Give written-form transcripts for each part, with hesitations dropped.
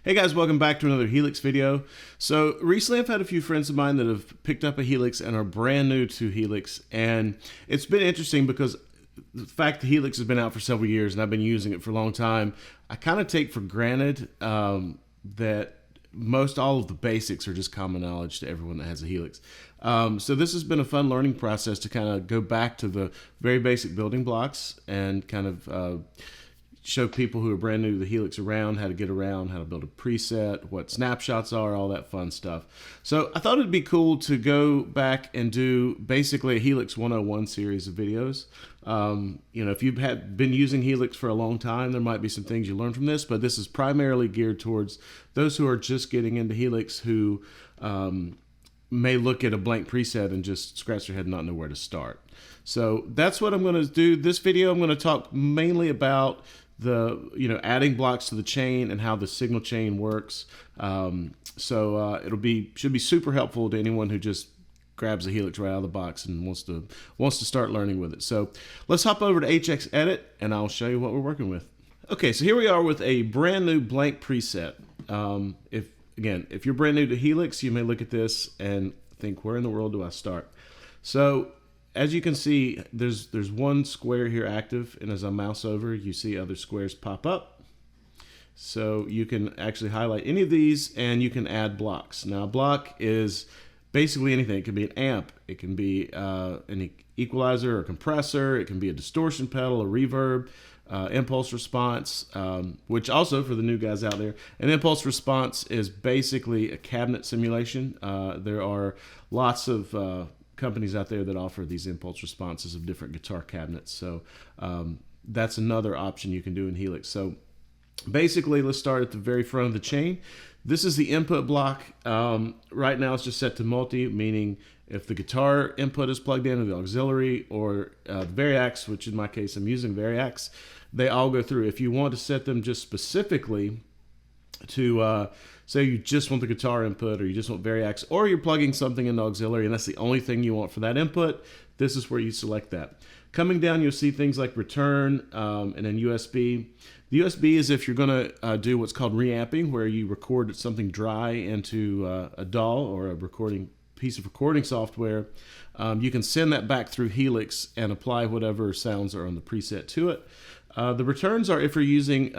Hey guys, welcome back to another Helix video. So recently I've had a few friends of mine that have picked up a Helix and are brand new to Helix, and it's been interesting because the fact that Helix has been out for several years and I've been using it for a long time, I kind of take for granted that most all of the basics are just common knowledge to everyone that has a Helix. So this has been a fun learning process to kind of go back to the very basic building blocks and kind of show people who are brand new to the Helix around how to get around, how to build a preset, what snapshots are, all that fun stuff. So I thought it'd be cool to go back and do basically a Helix 101 series of videos. If you've been using Helix for a long time, there might be some things you learn from this, but this is primarily geared towards those who are just getting into Helix who may look at a blank preset and just scratch their head and not know where to start. So that's what I'm going to do. This video, I'm going to talk mainly about adding blocks to the chain and how the signal chain works. Should be super helpful to anyone who just grabs a Helix right out of the box and wants to start learning with it. So let's hop over to HX Edit and I'll show you what we're working with. Okay, so here we are with a brand new blank preset. If you're brand new to Helix, you may look at this and think, where in the world do I start? So as you can see, there's one square here active, and as I mouse over, you see other squares pop up. So you can actually highlight any of these and you can add blocks. Now a block is basically anything. It can be an amp, it can be an equalizer or compressor, it can be a distortion pedal, a reverb, impulse response, which also for the new guys out there, an impulse response is basically a cabinet simulation. There are lots of companies out there that offer these impulse responses of different guitar cabinets. So that's another option you can do in Helix. So basically, let's start at the very front of the chain. This is the input block. Right now it's just set to multi, meaning if the guitar input is plugged in, or the auxiliary, or the Variax, which in my case I'm using Variax, they all go through. If you want to set them just specifically to say you just want the guitar input, or you just want Variax, or you're plugging something in the auxiliary and that's the only thing you want for that input, this is where you select that. Coming down, you'll see things like return and then USB. The USB is if you're going to do what's called reamping, where you record something dry into a DAW or a piece of recording software. You can send that back through Helix and apply whatever sounds are on the preset to it. The returns are if you're using,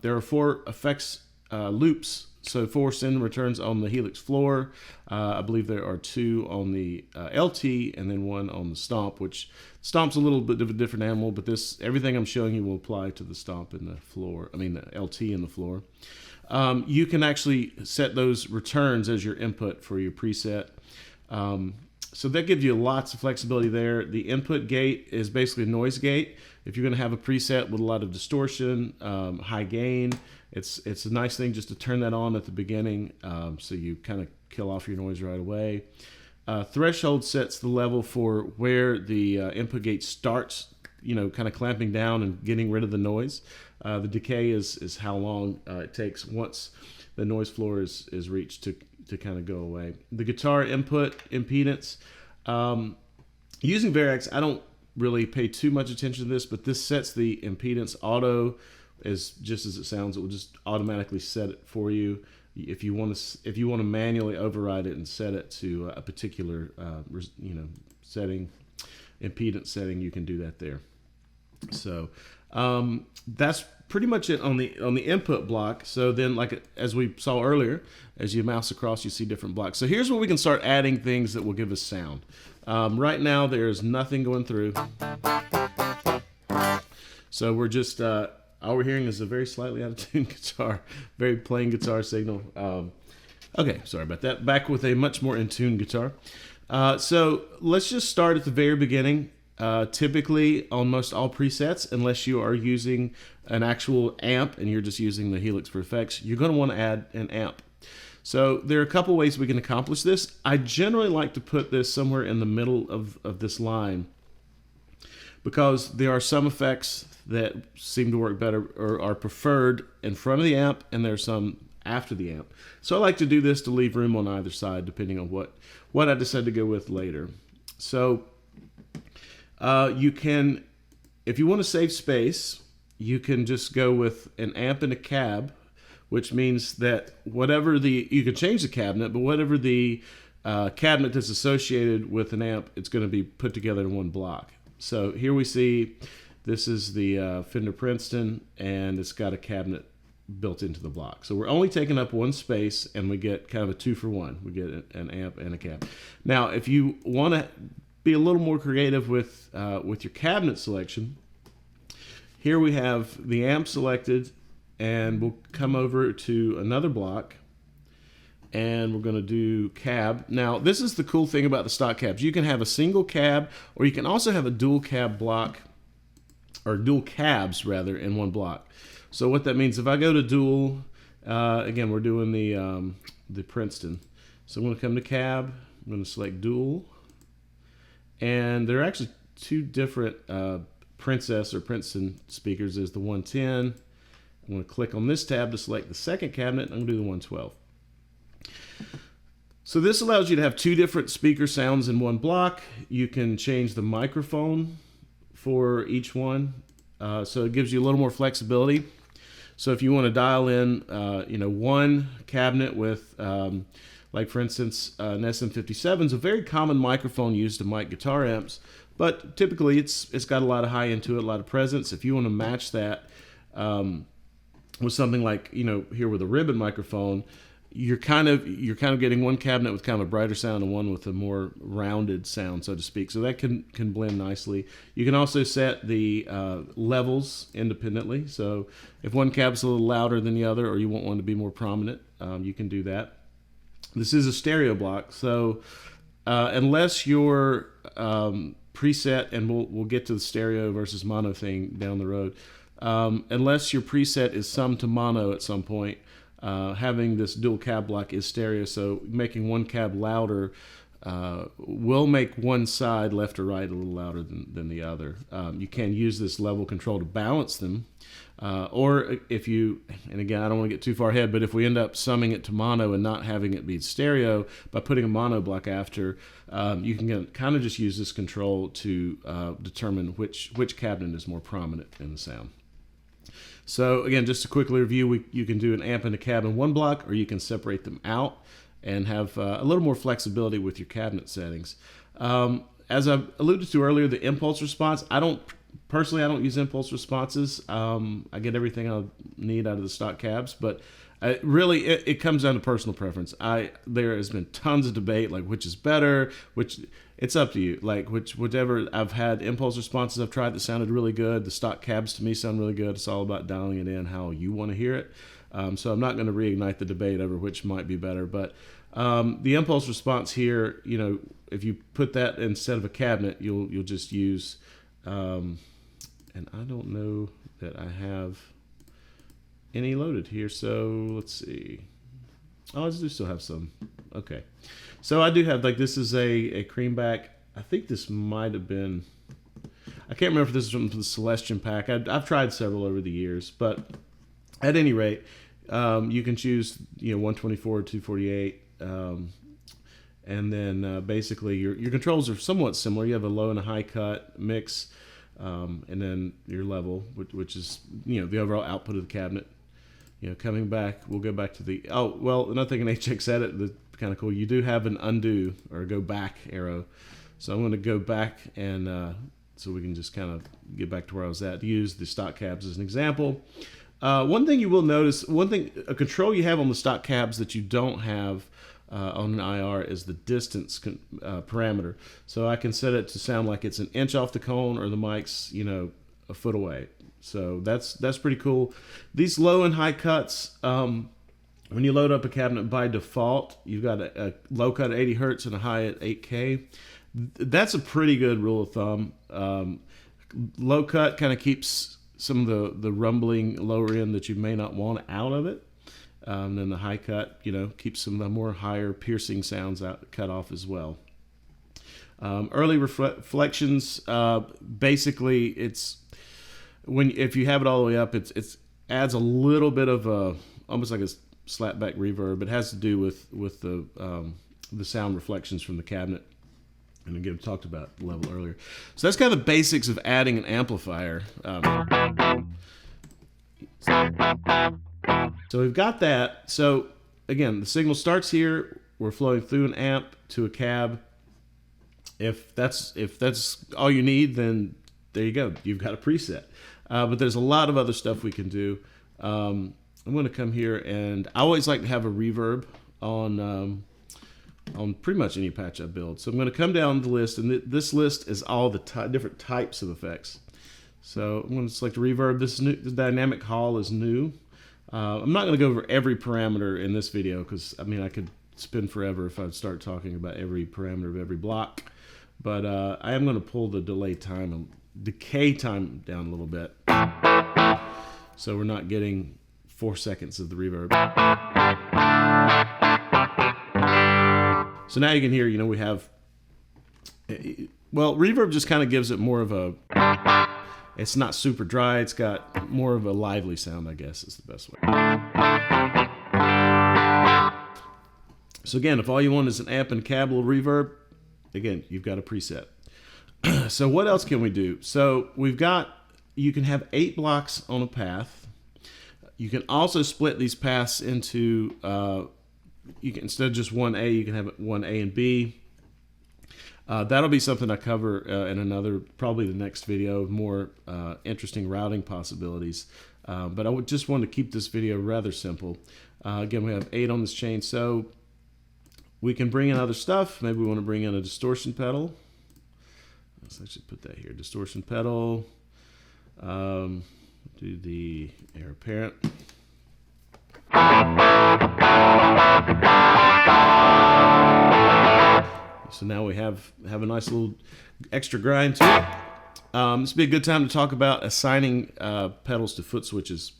there are 4 effects loops, so 4 send returns on the Helix floor. I believe there are 2 on the LT and then 1 on the stomp, which stomp's a little bit of a different animal, but everything I'm showing you will apply to the stomp and the floor, the LT and the floor. You can actually set those returns as your input for your preset. So that gives you lots of flexibility there. The input gate is basically a noise gate. If you're going to have a preset with a lot of distortion, high gain, it's a nice thing just to turn that on at the beginning, so you kind of kill off your noise right away. Threshold sets the level for where the input gate starts, kind of clamping down and getting rid of the noise. The decay is how long it takes once the noise floor is reached to kind of go away. The guitar input impedance, using Variax, I don't really pay too much attention to this, but this sets the impedance auto, is just as it sounds. It will just automatically set it for you. If you want to manually override it and set it to a particular setting, impedance setting, you can do that there. So that's pretty much it on the input block. So then, like as we saw earlier, as you mouse across, you see different blocks. So here's where we can start adding things that will give us sound. Right now there's nothing going through, so we're just all we're hearing is a very slightly out of tune guitar, very plain guitar signal. Okay, sorry about that. Back with a much more in tune guitar. So let's just start at the very beginning. Typically on most all presets, unless you are using an actual amp and you're just using the Helix for effects, you're going to want to add an amp. So there are a couple ways we can accomplish this. I generally like to put this somewhere in the middle of this line, because there are some effects that seem to work better or are preferred in front of the amp, and there's some after the amp. So I like to do this to leave room on either side depending on what I decide to go with later. So you can, if you want to save space, you can just go with an amp and a cab, which means that you can change the cabinet, but whatever the cabinet that's associated with an amp, it's going to be put together in one block. So here we see this is the Fender Princeton, and it's got a cabinet built into the block. So we're only taking up one space, and we get kind of a 2-for-1. We get an amp and a cab. Now, if you want to be a little more creative with your cabinet selection, here we have the amp selected, and we'll come over to another block, and we're going to do cab. Now, this is the cool thing about the stock cabs. You can have a single cab, or you can also have a dual cab block, or dual cabs rather, in one block. So what that means, if I go to dual, again, we're doing the Princeton. So I'm going to come to cab, I'm going to select dual, and there are actually two different Princess or Princeton speakers. There's the 110. I'm going to click on this tab to select the second cabinet, and I'm going to do the 112. So this allows you to have two different speaker sounds in one block. You can change the microphone for each one, so it gives you a little more flexibility. So if you want to dial in, one cabinet with, like for instance, an SM57 is a very common microphone used to mic guitar amps, but typically it's got a lot of high end to it, a lot of presence. If you want to match that with something like here with a ribbon microphone, you're kind of getting one cabinet with kind of a brighter sound and one with a more rounded sound, so to speak. So that can blend nicely. You can also set the levels independently. So if one cab's a little louder than the other, or you want one to be more prominent, you can do that. This is a stereo block, so unless your preset, and we'll get to the stereo versus mono thing down the road, unless your preset is sum to mono at some point, having this dual cab block is stereo, so making one cab louder will make one side, left or right, a little louder than the other. You can use this level control to balance them, or if you, and again, I don't want to get too far ahead, but if we end up summing it to mono and not having it be stereo, by putting a mono block after, you can kind of just use this control to determine which cabinet is more prominent in the sound. So again, just to quickly review, you can do an amp and a cab in one block, or you can separate them out and have a little more flexibility with your cabinet settings. As I alluded to earlier, the impulse response, I don't use impulse responses. I get everything I need out of the stock cabs, but really it comes down to personal preference. There has been tons of debate, like which is better, it's up to you. Like whichever, I've had impulse responses I've tried that sounded really good. The stock cabs to me sound really good. It's all about dialing it in how you want to hear it. So I'm not going to reignite the debate over which might be better, but the impulse response here, if you put that instead of a cabinet, you'll just use, and I don't know that I have any loaded here, so let's see. Oh, I do still have some. Okay, so I do have, like, this is a creamback. I think this might have been, I can't remember if this is from the Celestion pack. I've tried several over the years, but at any rate, you can choose 124, 248, and then basically your controls are somewhat similar. You have a low and a high cut mix, and then your level, which is the overall output of the cabinet. Coming back, we'll go back to the, another thing in HX Edit that's kind of cool, you do have an undo or go back arrow. So I'm going to go back, and so we can just kind of get back to where I was at, to use the stock cabs as an example. One thing you will notice, a control you have on the stock cabs that you don't have on an IR is the distance parameter. So I can set it to sound like it's an inch off the cone, or the mic's a foot away. So that's pretty cool. These low and high cuts, when you load up a cabinet by default, you've got a low cut at 80 hertz and a high at 8K. That's a pretty good rule of thumb. Low cut kind of keeps some of the rumbling lower end that you may not want out of it. Then the high cut, keeps some of the more higher piercing sounds cut off as well. Early reflections, basically it's, if you have it all the way up, it adds a little bit of almost like a slapback reverb. It has to do with the sound reflections from the cabinet. And again, we talked about the level earlier. So that's kind of the basics of adding an amplifier. So we've got that. So again, the signal starts here. We're flowing through an amp to a cab. If that's all you need, then there you go. You've got a preset. But there's a lot of other stuff we can do. I'm going to come here, and I always like to have a reverb on pretty much any patch I build. So I'm going to come down the list, and this list is all the different types of effects. So I'm going to select reverb. This dynamic hall is new. I'm not going to go over every parameter in this video because I mean I could spend forever if I'd start talking about every parameter of every block. But I am going to pull the decay time down a little bit, so we're not getting 4 seconds of the reverb. So now you can hear, we have, well, reverb just kind of gives it more of a, it's not super dry, it's got more of a lively sound, I guess is the best way. So again, if all you want is an amp and cab little reverb, again, you've got a preset. So what else can we do? So you can have 8 blocks on a path. You can also split these paths into, instead of just 1A, you can have it 1A and B. That'll be something I cover in another, probably the next video, more interesting routing possibilities. But I would just want to keep this video rather simple. Again, we have 8 on this chain, so we can bring in other stuff. Maybe we want to bring in a distortion pedal. So I should put that here, distortion pedal. Do the heir apparent. So now we have a nice little extra grind to it. This would be a good time to talk about assigning pedals to foot switches.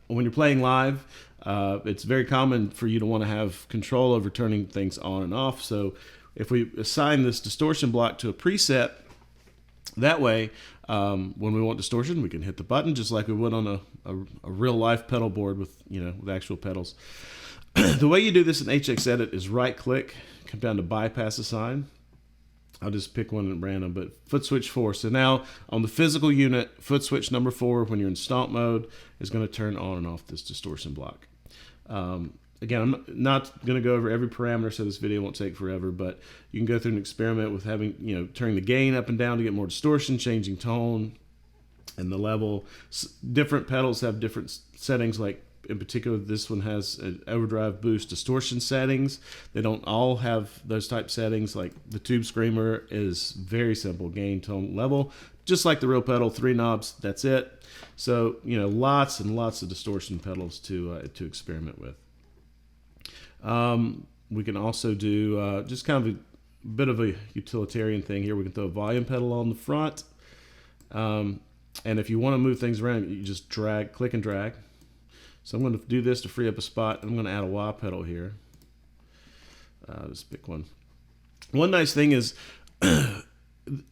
When you're playing live, it's very common for you to want to have control over turning things on and off. So if we assign this distortion block to a preset, that way, when we want distortion, we can hit the button just like we would on a real life pedal board with actual pedals. The way you do this in HX Edit is right click, come down to bypass assign. I'll just pick one at random, but foot switch 4. So now on the physical unit, foot switch number 4, when you're in stomp mode, is going to turn on and off this distortion block. Again, I'm not going to go over every parameter, so this video won't take forever, but you can go through and experiment with having, turning the gain up and down to get more distortion, changing tone and the level. Different pedals have different settings, like in particular, this one has an overdrive, boost, distortion settings. They don't all have those type settings. Like the Tube Screamer is very simple, gain, tone, level. Just like the real pedal, 3 knobs, that's it. So, lots and lots of distortion pedals to experiment with. We can also do just kind of a bit of a utilitarian thing here. We can throw a volume pedal on the front. And if you want to move things around, you just click and drag. So I'm going to do this to free up a spot. I'm going to add a wah pedal here. Just pick one. One nice thing is the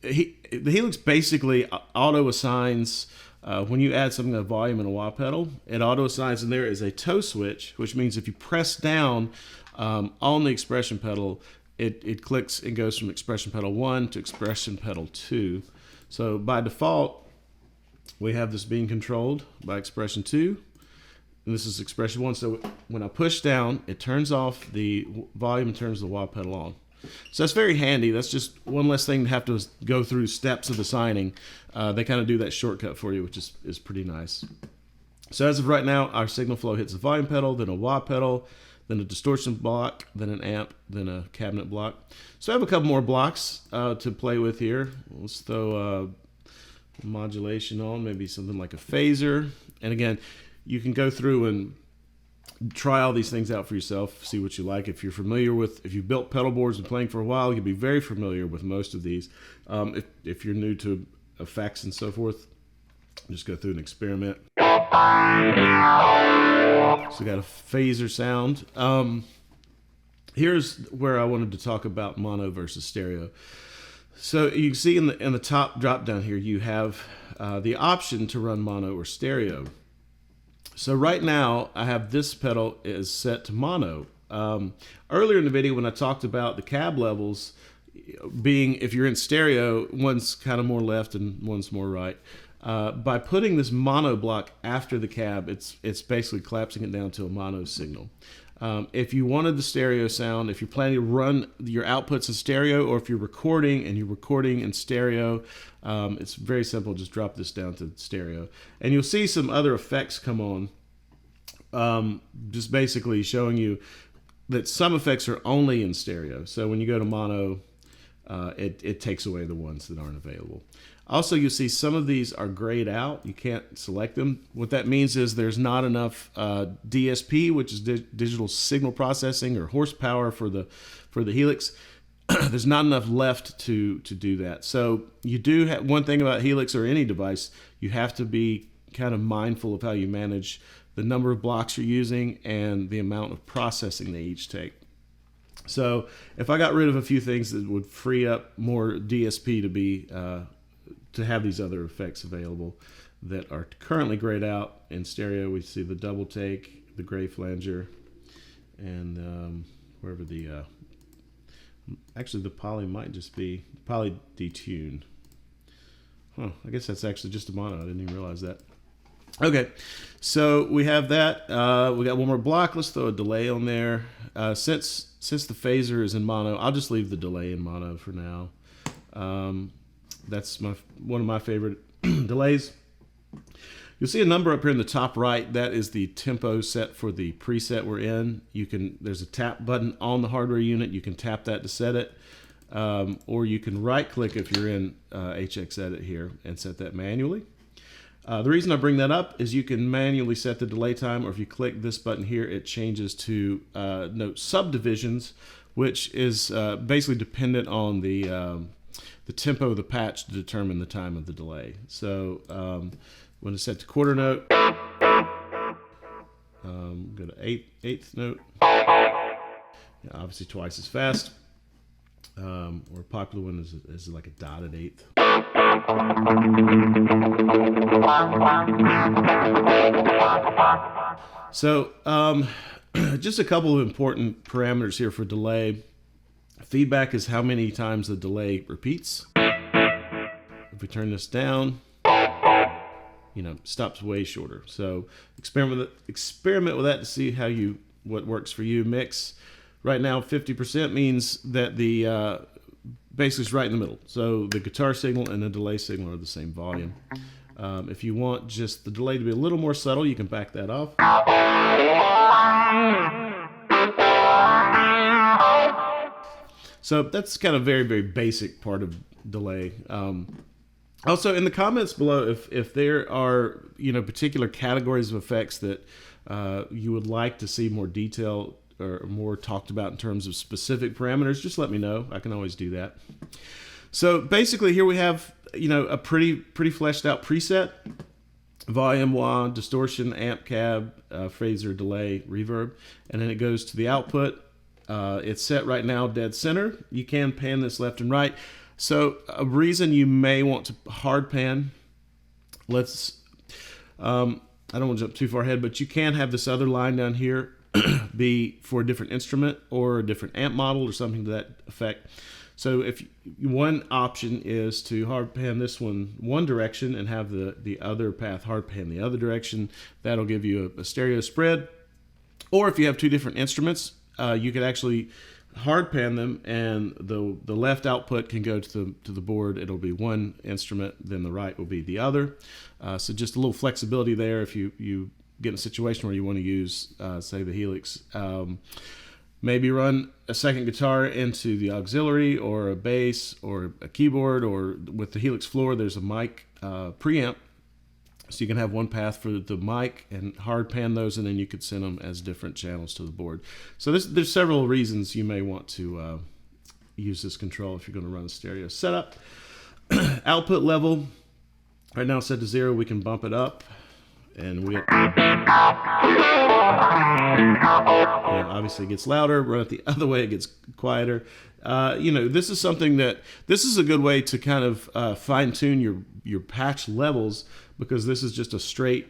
Helix basically auto assigns when you add something, a volume and a wah pedal, it auto assigns, and there is a toe switch, which means if you press down on the expression pedal, it clicks and goes from expression pedal 1 to expression pedal 2. So by default, we have this being controlled by expression 2. And this is expression 1. So when I push down, it turns off the volume and turns the wah pedal on. So that's very handy. That's just one less thing to have to go through steps of assigning. They kind of do that shortcut for you, which is pretty nice. So as of right now, our signal flow hits a volume pedal, then a wah pedal, then a distortion block, then an amp, then a cabinet block. So I have a couple more blocks to play with here. Let's throw modulation on, maybe something like a phaser. And again, you can go through and try all these things out for yourself, see what you like. If you've built pedal boards and playing for a while, you'll be very familiar with most of these. If you're new to effects and so forth, just go through and experiment. So we got a phaser sound. Here's where I wanted to talk about mono versus stereo. So you can see in the top drop down here, you have the option to run mono or stereo. So right now, I have this pedal is set to mono. Earlier in the video, when I talked about the cab levels being, if you're in stereo, one's kind of more left and one's more right. By putting this mono block after the cab, it's basically collapsing it down to a mono signal. If you wanted the stereo sound, if you're planning to run your outputs in stereo, or if you're recording and you're recording in stereo, it's very simple. Just drop this down to stereo. And you'll see some other effects come on, just basically showing you that some effects are only in stereo. So when you go to mono, it takes away the ones that aren't available. Also, you'll see some of these are grayed out. You can't select them. What that means is there's not enough DSP, which is digital signal processing, or horsepower for the Helix. There's not enough left to do that. So you do have one thing about Helix or any device, you have to be kind of mindful of how you manage the number of blocks you're using and the amount of processing they each take. So if I got rid of a few things that would free up more DSP to be to have these other effects available that are currently grayed out in stereo, we see the double take, the gray flanger, and wherever the actually the poly might just be poly detune. Huh, I guess that's actually just a mono. I didn't even realize that. Okay, so we have that. We got one more block. Let's throw a delay on there. Since the phaser is in mono, I'll just leave the delay in mono for now. That's one of my favorite delays. You'll see a number up here in the top right. That is the tempo set for the preset we're in. There's a tap button on the hardware unit. You can tap that to set it, or you can right-click if you're in HX Edit here and set that manually. The reason I bring that up is you can manually set the delay time, or if you click this button here, it changes to note subdivisions, which is basically dependent on the tempo of the patch to determine the time of the delay. So when it's set to quarter note, go to eighth note, yeah, obviously twice as fast, or a popular one is like a dotted eighth. So just a couple of important parameters here for delay. Feedback is how many times the delay repeats. If we turn this down, stops way shorter. So experiment with that to see what works for you. Mix right now 50% means that the basically it's right in the middle. So the guitar signal and the delay signal are the same volume. If you want just the delay to be a little more subtle, you can back that off. So that's kind of very, very basic part of delay. Also, in the comments below, if there are particular categories of effects that you would like to see more detail or more talked about in terms of specific parameters, just let me know. I can always do that. So basically, here we have a pretty fleshed out preset: volume, wah, distortion, amp, cab, phaser, delay, reverb, and then it goes to the output. It's set right now dead center. You can pan this left and right. So a reason you may want to hard pan, I don't want to jump too far ahead, but you can have this other line down here be for a different instrument or a different amp model or something to that effect. So if one option is to hard pan this one direction and have the other path hard pan the other direction, that'll give you a stereo spread. Or if you have two different instruments, you could actually hard pan them, and the left output can go to the board. It'll be one instrument, then the right will be the other. So just a little flexibility there if you get in a situation where you want to use, say, the Helix. Maybe run a second guitar into the auxiliary, or a bass, or a keyboard, or with the Helix floor, there's a mic preamp. So you can have one path for the mic and hard pan those, and then you could send them as different channels to the board. So there's several reasons you may want to use this control if you're going to run a stereo setup. Output level, right now set to 0. We can bump it up, and obviously it gets louder. Run it the other way, it gets quieter. This is a good way to kind of fine tune your patch levels, because this is just a straight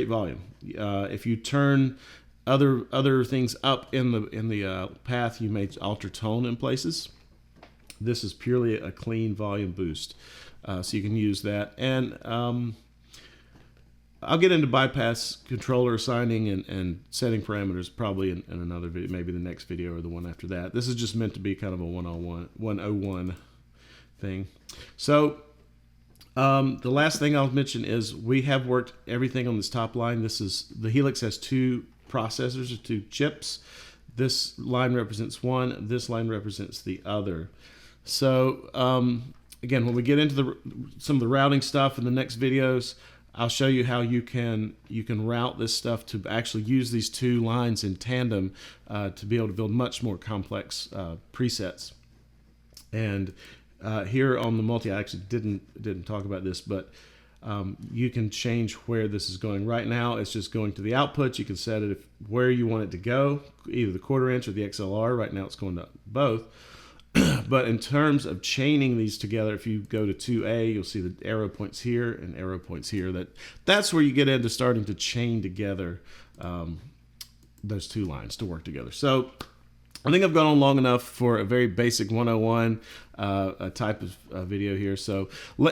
volume. If you turn other things up in the path, you may alter tone in places. This is purely a clean volume boost, so you can use that. And I'll get into bypass controller assigning and setting parameters probably in another video, maybe the next video or the one after that. This is just meant to be kind of a 101 thing. So the last thing I'll mention is we have worked everything on this top line. The Helix has 2 processors or 2 chips. This line represents one. This line represents the other. So again, when we get into some of the routing stuff in the next videos, I'll show you how you can route this stuff to actually use these 2 lines in tandem to be able to build much more complex presets. And here on the multi, I actually didn't talk about this, but you can change where this is going. Right now, it's just going to the output. You can set it where you want it to go, either the 1/4 inch or the XLR. Right now, it's going to both. But in terms of chaining these together, if you go to 2A, you'll see the arrow points here and arrow points here. That's where you get into starting to chain together those 2 lines to work together. So I think I've gone on long enough for a very basic 101 type of video here. So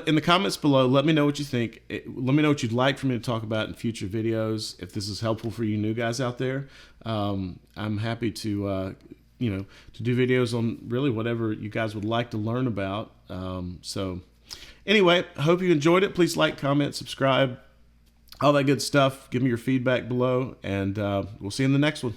in the comments below, let me know what you think. Let me know what you'd like for me to talk about in future videos. If this is helpful for you new guys out there, I'm happy to to do videos on really whatever you guys would like to learn about. So anyway, I hope you enjoyed it. Please like, comment, subscribe, all that good stuff. Give me your feedback below, and we'll see you in the next one.